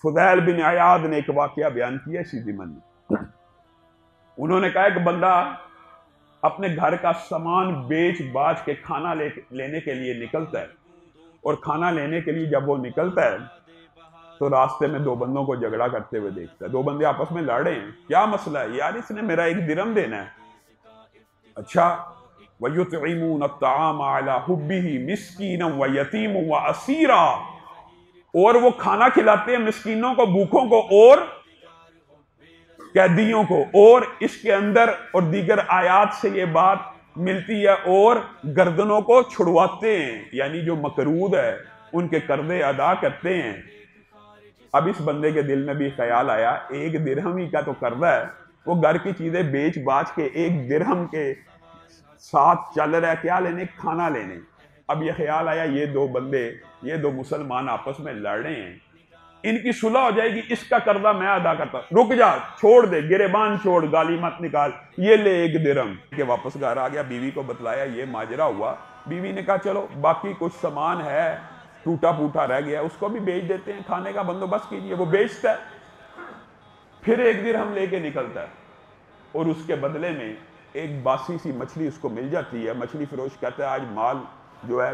فضیل بن عیاض نے ایک واقعہ بیان کیا اسی ضمن میں۔ انہوں نے کہا کہ بندہ اپنے گھر کا سامان بیچ باچ کے کھانا لینے کے لیے نکلتا ہے، اور کھانا لینے کے لیے جب وہ نکلتا ہے تو راستے میں دو بندوں کو جھگڑا کرتے ہوئے دیکھتا ہے۔ دو بندے آپس میں لڑ رہے ہیں، کیا مسئلہ ہے؟ یار اس نے میرا 1 درہم دینا ہے۔ اچھا، وَيُطْعِمُونَ الطَّعَامَ عَلَى حُبِّهِ مِسْكِينًا وَيَتِيمًا وَأَسِيرًا، اور وہ کھانا کھلاتے ہیں مسکینوں کو، بھوکوں کو اور قیدیوں کو، اور اس کے اندر اور دیگر آیات سے یہ بات ملتی ہے، اور گردنوں کو چھڑواتے ہیں، یعنی جو مقروض ہے ان کے قرضے ادا کرتے ہیں۔ اب اس بندے کے دل میں بھی خیال آیا 1 درہم ہی کا تو قرضہ ہے، وہ گھر کی چیزیں بیچ باچ کے 1 درہم کے ساتھ چل رہا ہے کیا لینے؟ کھانا لینے۔ اب یہ خیال آیا یہ دو بندے، یہ دو مسلمان آپس میں لڑ رہے ہیں، ان کی صلح ہو جائے گی، اس کا قرضہ میں ادا کرتا ہوں، رک جا، چھوڑ دے، گریبان چھوڑ، گالی مت نکال، یہ لے 1 درہم کہ واپس گھر آ گیا، بیوی کو بتلایا یہ ماجرا ہوا۔ بیوی نے کہا چلو باقی کچھ سامان ہے ٹوٹا پوٹا رہ گیا، اس کو بھی بیچ دیتے ہیں، کھانے کا بندوبست کیجئے۔ وہ بیچتا ہے، پھر 1 درہم لے کے نکلتا ہے، اور اس کے بدلے میں ایک باسی سی مچھلی اس کو مل جاتی ہے۔ مچھلی فروش کہتا ہے آج مال جو ہے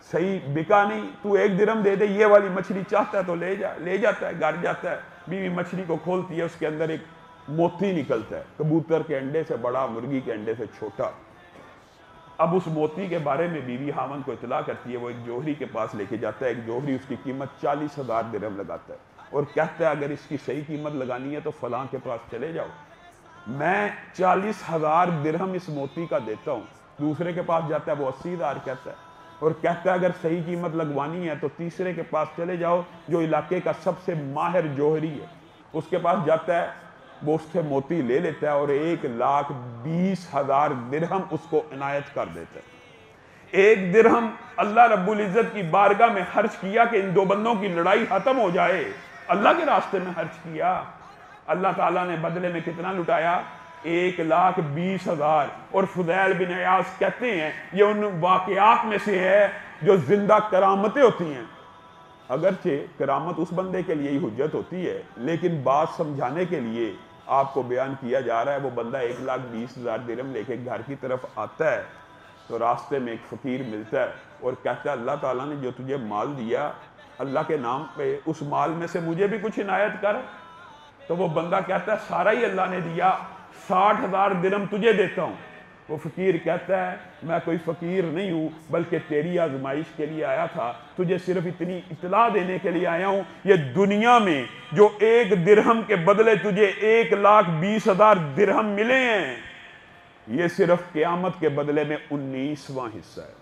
صحیح بکا نہیں، تو 1 درہم دے دے، یہ والی مچھلی چاہتا ہے تو لے جا۔ لے جاتا ہے، گھر جاتا ہے، بیوی مچھلی کو کھولتی ہے، اس کے اندر ایک موتی نکلتا ہے، کبوتر کے انڈے سے بڑا، مرغی کے انڈے سے چھوٹا۔ اب اس موتی کے بارے میں بیوی خاوند کو اطلاع کرتی ہے، وہ ایک جوہری کے پاس لے کے جاتا ہے، ایک جوہری اس کی قیمت 40,000 درہم لگاتا ہے، اور کہتا ہے اگر اس کی صحیح قیمت لگانی ہے تو فلاں کے پاس چلے جاؤ، میں 40,000 درہم اس موتی کا دیتا ہوں۔ دوسرے کے پاس جاتا ہے، وہ 80,000 کہتا ہے، اور کہتا ہے اگر صحیح قیمت لگوانی ہے تو تیسرے کے پاس چلے جاؤ جو علاقے کا سب سے ماہر جوہری ہے۔ اس کے پاس جاتا ہے، وہ اس سے موتی لے لیتا ہے، اور 1,20,000 درہم اس کو عنایت کر دیتا ہے۔ 1 درہم اللہ رب العزت کی بارگاہ میں خرچ کیا کہ ان دو بندوں کی لڑائی ختم ہو جائے، اللہ کے راستے میں خرچ کیا۔ اللہ تعالیٰ نے بدلے میں کتنا لٹایا؟ 1,20,000۔ اور فضیل بن عیاض کہتے ہیں یہ ان واقعات میں سے ہے جو زندہ کرامتیں ہوتی ہیں۔ اگرچہ کرامت اس بندے کے لیے ہی حجت ہوتی ہے، لیکن بات سمجھانے کے لیے آپ کو بیان کیا جا رہا ہے۔ وہ بندہ 1,20,000 درہم لے کے گھر کی طرف آتا ہے تو راستے میں ایک فقیر ملتا ہے اور کہتا ہے اللہ تعالیٰ نے جو تجھے مال دیا اللہ کے نام پہ، اس مال میں سے مجھے بھی کچھ عنایت کر۔ تو وہ بندہ کہتا ہے سارا ہی اللہ نے دیا، 60,000 درہم تجھے دیتا ہوں۔ وہ فقیر کہتا ہے میں کوئی فقیر نہیں ہوں، بلکہ تیری آزمائش کے لیے آیا تھا، تجھے صرف اتنی اطلاع دینے کے لیے آیا ہوں، یہ دنیا میں جو 1 درہم کے بدلے تجھے 1,20,000 درہم ملے ہیں، یہ صرف قیامت کے بدلے میں 19واں حصہ ہے۔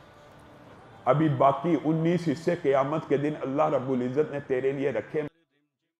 ابھی باقی 19 حصے قیامت کے دن اللہ رب العزت نے تیرے لیے رکھے